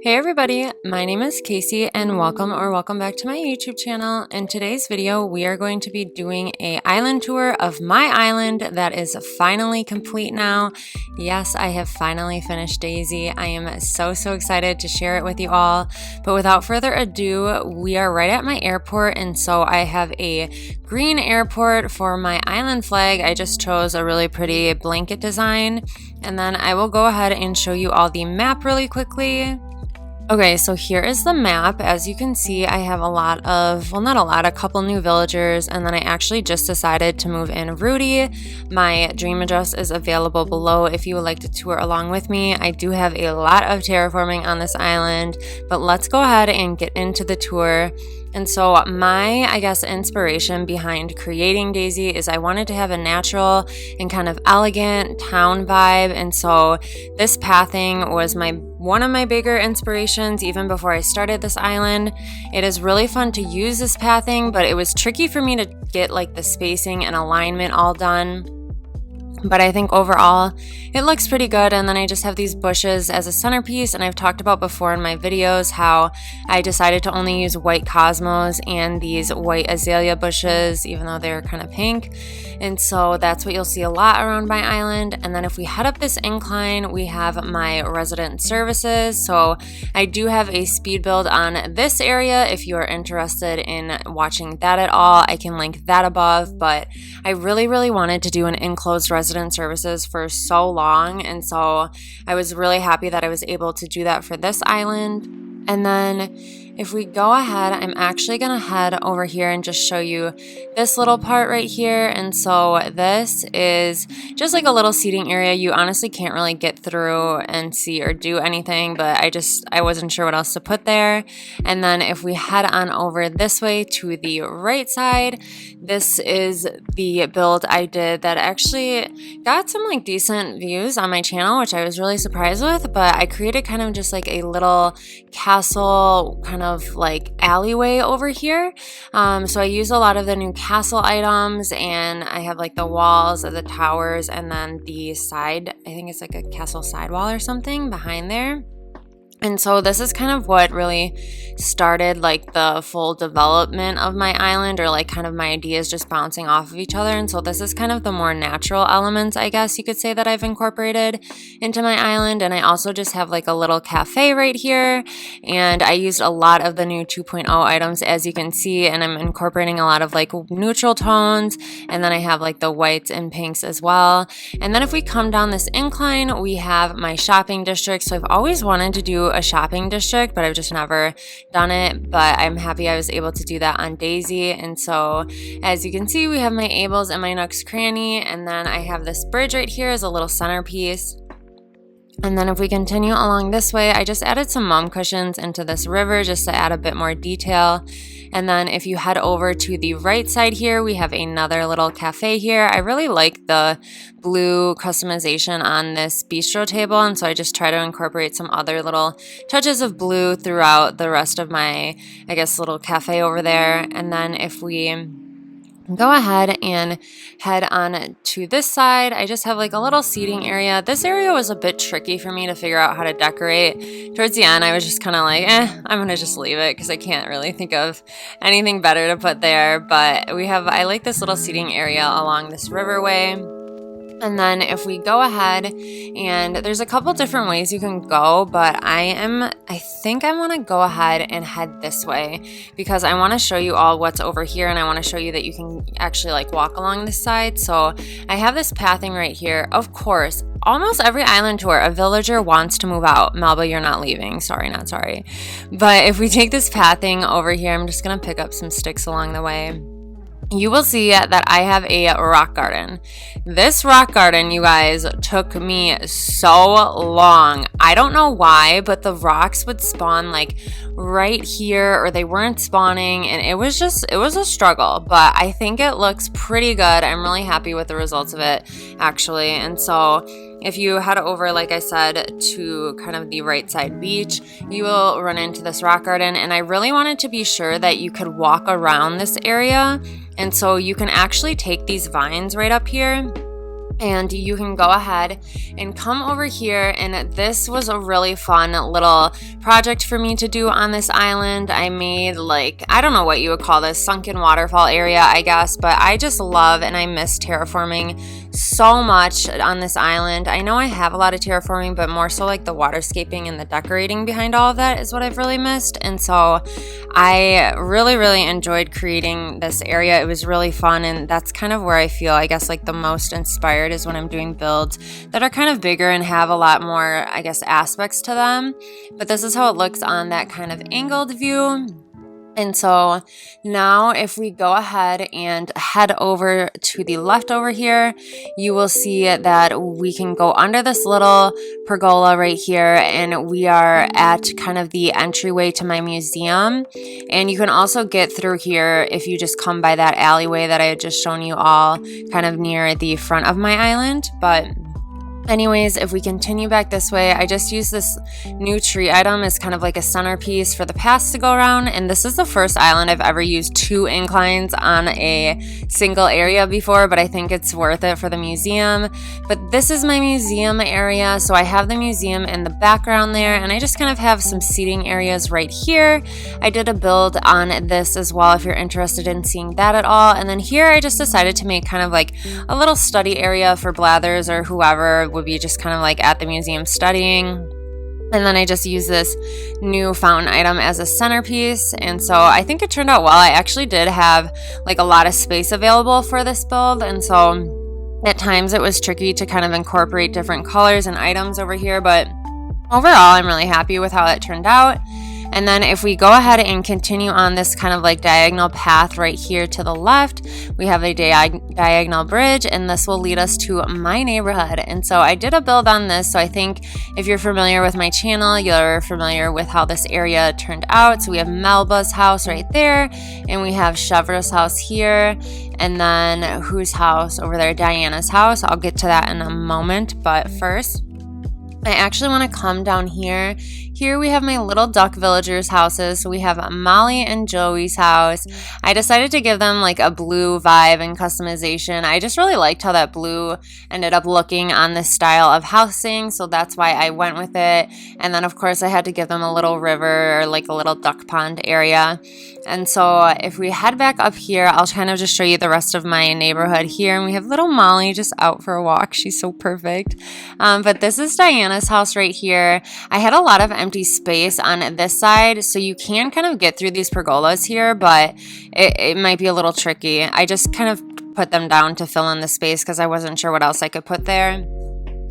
Hey everybody, my name is Casey and welcome back to my YouTube channel. In today's video, we are going to be doing a island tour of my island that is finally complete now. Yes, I have finally finished Daisy. I am so excited to share it with you all. But without further ado, we are right at my airport, and so I have a green airport for my island flag. I just chose a really pretty blanket design, and then I will go ahead and show you all the map really quickly. Okay, so here is the map. As you can see, I have a couple new villagers, and then I actually just decided to move in Rudy. My dream address is available below if you would like to tour along with me. I do have a lot of terraforming on this island, but let's go ahead and get into the tour. And so my, inspiration behind creating Daisy is I wanted to have a natural and kind of elegant town vibe. And so this pathing was one of my bigger inspirations even before I started this island. It is really fun to use this pathing, but it was tricky for me to get like the spacing and alignment all done. But I think overall it looks pretty good. And then I just have these bushes as a centerpiece, and I've talked about before in my videos how I decided to only use white cosmos and these white azalea bushes, even though they're kind of pink. And so that's what you'll see a lot around my island. And then if we head up this incline, we have my resident services. So I do have a speed build on this area. If you are interested in watching that at all, I can link that above. But I really wanted to do an enclosed resident services for so long, and so I was really happy that I was able to do that for this island. And then if we go ahead, I'm actually gonna head over here and just show you this little part right here. And so this is just like a little seating area. You honestly can't really get through and see or do anything, but I wasn't sure what else to put there. And then if we head on over this way to the right side, this is the build I did that actually got some like decent views on my channel, which I was really surprised with. But I created kind of just like a little castle kind of like alleyway over here. So I use a lot of the new castle items, and I have like the walls of the towers, and then the side, I think it's like a castle sidewall or something behind there. And so this is kind of what really started like the full development of my island, or like kind of my ideas just bouncing off of each other. And so this is kind of the more natural elements, I guess you could say, that I've incorporated into my island. And I also just have like a little cafe right here. And I used a lot of the new 2.0 items, as you can see, and I'm incorporating a lot of like neutral tones. And then I have like the whites and pinks as well. And then if we come down this incline, we have my shopping district. So I've always wanted to do a shopping district, but I've just never done it. But I'm happy I was able to do that on Daisy. And so as you can see, we have my Ables and my Nooks Cranny, and then I have this bridge right here as a little centerpiece. And then if we continue along this way, I just added some mum cushions into this river just to add a bit more detail. And then if you head over to the right side here, we have another little cafe here. I really like the blue customization on this bistro table, and so I just try to incorporate some other little touches of blue throughout the rest of my, little cafe over there. And then if we go ahead and head on to this side, I just have like a little seating area. This area was a bit tricky for me to figure out how to decorate. Towards the end, I was just kind of like, I'm gonna just leave it because I can't really think of anything better to put there. But I like this little seating area along this riverway. And then if we go ahead, and there's a couple different ways you can go, but I think I want to go ahead and head this way because I want to show you all what's over here, and I want to show you that you can actually like walk along this side. So I have this pathing right here. Of course, almost every island tour, a villager wants to move out. Melba, you're not leaving. Sorry, not sorry. But if we take this pathing over here, I'm just going to pick up some sticks along the way. You will see that I have a rock garden. This rock garden, you guys, took me so long. I don't know why, but the rocks would spawn like right here, or they weren't spawning, and it was a struggle, but I think it looks pretty good. I'm really happy with the results of it, actually. And so if you head over, like I said, to kind of the right side beach, you will run into this rock garden, and I really wanted to be sure that you could walk around this area. And so you can actually take these vines right up here And you can go ahead and come over here, and this was a really fun little project for me to do on this island. I made, like, I don't know what you would call this, sunken waterfall area, I guess, but I just love and I miss terraforming so much on this island. I know I have a lot of terraforming, but more so like the waterscaping and the decorating behind all of that is what I've really missed. And so I really enjoyed creating this area. It was really fun, and that's kind of where I feel, I guess, like the most inspired is when I'm doing builds that are kind of bigger and have a lot more, I guess, aspects to them. But this is how it looks on that kind of angled view. And so now if we go ahead and head over to the left over here, you will see that we can go under this little pergola right here, and we are at kind of the entryway to my museum. And you can also get through here if you just come by that alleyway that I had just shown you all kind of near the front of my island. But anyways, if we continue back this way, I just used this new tree item as kind of like a centerpiece for the paths to go around. And this is the first island I've ever used 2 inclines on a single area before, but I think it's worth it for the museum. But this is my museum area. So I have the museum in the background there, and I just kind of have some seating areas right here. I did a build on this as well if you're interested in seeing that at all. And then here I just decided to make kind of like a little study area for Blathers or whoever would be just kind of like at the museum studying. And then I just use this new fountain item as a centerpiece. And so I think it turned out well. I actually did have like a lot of space available for this build. And so at times it was tricky to kind of incorporate different colors and items over here. But overall, I'm really happy with how it turned out. And then if we go ahead and continue on this kind of like diagonal path right here to the left, we have a diagonal bridge, and this will lead us to my neighborhood. And so I did a build on this. So I think if you're familiar with my channel, you're familiar with how this area turned out. So we have Melba's house right there, and we have Chevra's house here. And then whose house over there? Diana's house. I'll get to that in a moment. But first, I actually want to come down here. Here we have my little duck villagers' houses. So we have Molly and Joey's house. I decided to give them like a blue vibe and customization. I just really liked how that blue ended up looking on this style of housing. So that's why I went with it. And then of course I had to give them a little river or like a little duck pond area. And so if we head back up here, I'll kind of just show you the rest of my neighborhood here. And we have little Molly just out for a walk. She's so perfect. But this is Diana's house right here. I had a lot of empty space on this side, so you can kind of get through these pergolas here, but it might be a little tricky. I just kind of put them down to fill in the space because I wasn't sure what else I could put there.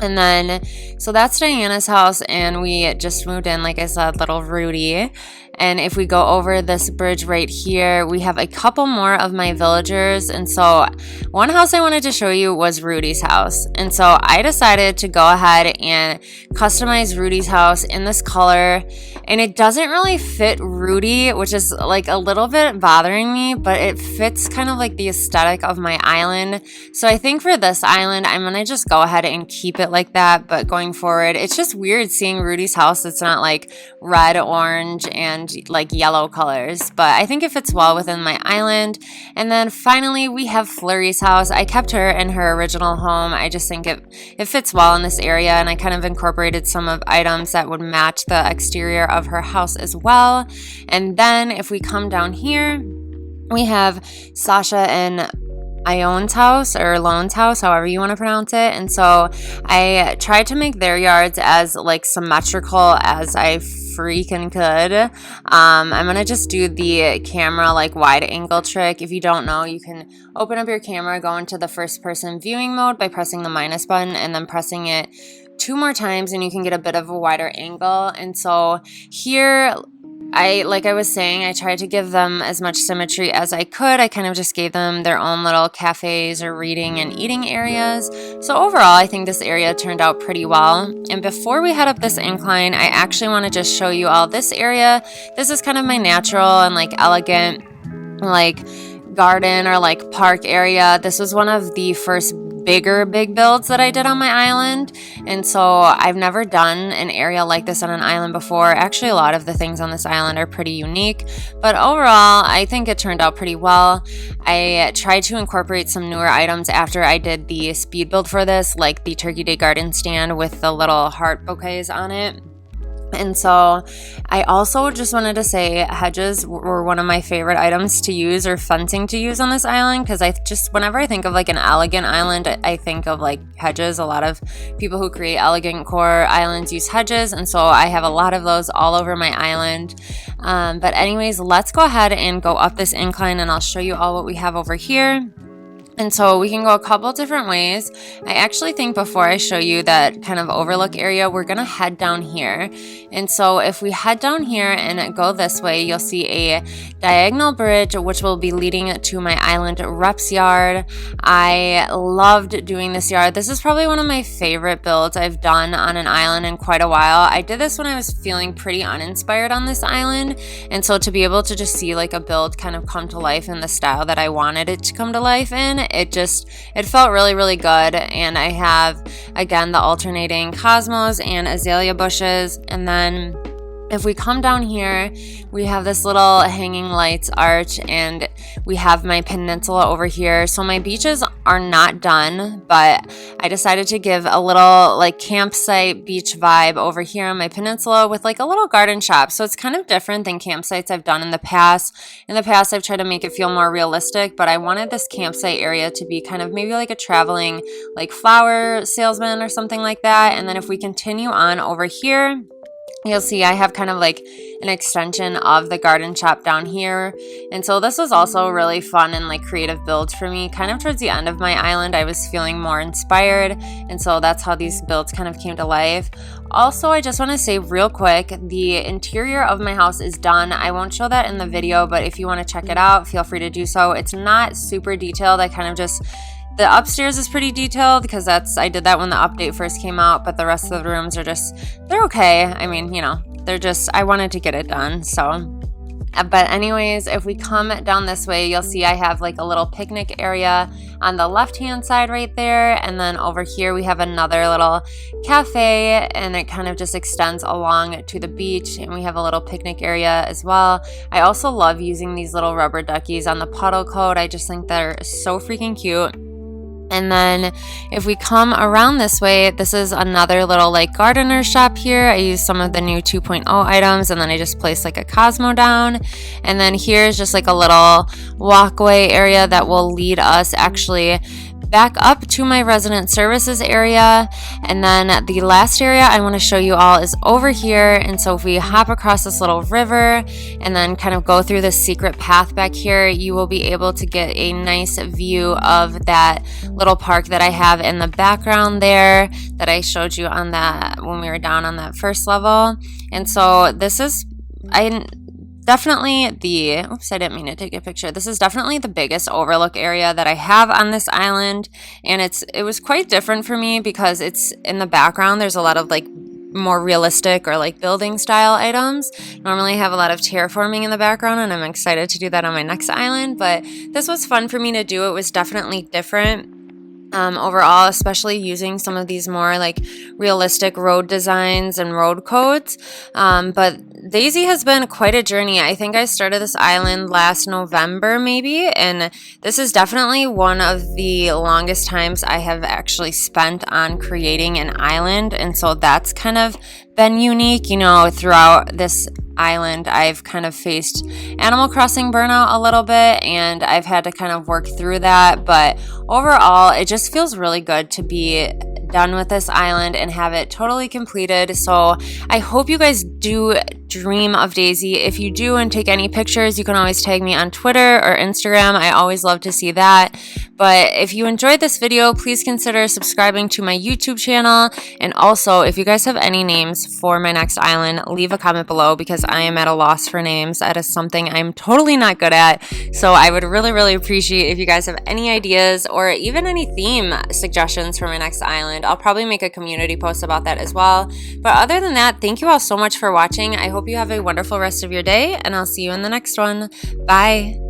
And then, so that's Diana's house, and we just moved in, like I said, little Rudy. And if we go over this bridge right here, we have a couple more of my villagers. And so one house I wanted to show you was Rudy's house. And so I decided to go ahead and customize Rudy's house in this color. And it doesn't really fit Rudy, which is like a little bit bothering me, but it fits kind of like the aesthetic of my island. So I think for this island, I'm going to just go ahead and keep it like that. But going forward, it's just weird seeing Rudy's house that's not like red, orange, and like yellow colors, but I think it fits well within my island. And then finally we have Fleury's house. I kept her in her original home. I just think it fits well in this area, and I kind of incorporated some of items that would match the exterior of her house as well. And then if we come down here, we have Sasha and Ione's house, or Lone's house, however you want to pronounce it. And so I tried to make their yards as like symmetrical as I freaking could. I'm gonna just do the camera like wide angle trick. If you don't know, you can open up your camera, go into the first person viewing mode by pressing the minus button and then pressing it 2 more times, and you can get a bit of a wider angle. And so here, like I was saying, I tried to give them as much symmetry as I could. I kind of just gave them their own little cafes or reading and eating areas. So overall, I think this area turned out pretty well. And before we head up this incline, I actually want to just show you all this area. This is kind of my natural and like elegant like garden or like park area. This was one of the first big builds that I did on my island. And so I've never done an area like this on an island before. Actually, a lot of the things on this island are pretty unique, but overall I think it turned out pretty well. I tried to incorporate some newer items after I did the speed build for this, like the Turkey Day garden stand with the little heart bouquets on it. And so I also just wanted to say hedges were one of my favorite items to use, or fencing to use on this island, because whenever I think of like an elegant island, I think of like hedges. A lot of people who create elegant core islands use hedges, and so I have a lot of those all over my island. But anyways, let's go ahead and go up this incline and I'll show you all what we have over here. And so we can go a couple different ways. I actually think before I show you that kind of overlook area, we're going to head down here. And so if we head down here and go this way, you'll see a diagonal bridge, which will be leading to my island reps yard. I loved doing this yard. This is probably one of my favorite builds I've done on an island in quite a while. I did this when I was feeling pretty uninspired on this island. And so to be able to just see like a build kind of come to life in the style that I wanted it to come to life in, it felt really good. And I have, again, the alternating cosmos and azalea bushes. And then if we come down here, we have this little hanging lights arch, and we have my peninsula over here. So my beaches are not done, but I decided to give a little like campsite beach vibe over here on my peninsula with like a little garden shop. So it's kind of different than campsites I've done in the past. In the past, I've tried to make it feel more realistic, but I wanted this campsite area to be kind of maybe like a traveling like flower salesman or something like that. And then if we continue on over here, you'll see I have kind of like an extension of the garden shop down here. And so this was also really fun and like creative builds for me. Kind of towards the end of my island, I was feeling more inspired. And so that's how these builds kind of came to life. Also, I just want to say real quick, the interior of my house is done. I won't show that in the video, but if you want to check it out, feel free to do so. It's not super detailed. The upstairs is pretty detailed because I did that when the update first came out, but the rest of the rooms are they're okay. I mean, I wanted to get it done, so. But anyways, if we come down this way, you'll see I have like a little picnic area on the left-hand side right there. And then over here, we have another little cafe, and it kind of just extends along to the beach. And we have a little picnic area as well. I also love using these little rubber duckies on the puddle coat. I just think they're so freaking cute. And then if we come around this way, this is another little like gardener shop here. I use some of the new 2.0 items, and then I just place like a Cosmo down. And then here's just like a little walkway area that will lead us actually back up to my resident services area. And then the last area I want to show you all is over here. And so if we hop across this little river and then kind of go through this secret path back here, you will be able to get a nice view of that little park that I have in the background there that I showed you on that when we were down on that first level. And so this is definitely I didn't mean to take a picture. This is definitely the biggest overlook area that I have on this island. And it was quite different for me because it's in the background. There's a lot of like more realistic or like building style items. Normally I have a lot of terraforming in the background, and I'm excited to do that on my next island. But this was fun for me to do. It was definitely different. Overall, especially using some of these more like realistic road designs and road codes. But Daisy has been quite a journey. I think I started this island last November maybe, and this is definitely one of the longest times I have actually spent on creating an island. And so that's kind of been unique. Throughout this island, I've kind of faced Animal Crossing burnout a little bit, and I've had to kind of work through that. But overall, it just feels really good to be done with this island and have it totally completed. So I hope you guys do dream of Daisy. If you do and take any pictures, you can always tag me on Twitter or Instagram. I always love to see that. But if you enjoyed this video, please consider subscribing to my YouTube channel. And also, if you guys have any names for my next island, leave a comment below because I am at a loss for names. That is something I'm totally not good at. So I would really appreciate if you guys have any ideas or even any theme suggestions for my next island. I'll probably make a community post about that as well. But other than that, thank you all so much for watching. I hope you have a wonderful rest of your day, and I'll see you in the next one. Bye.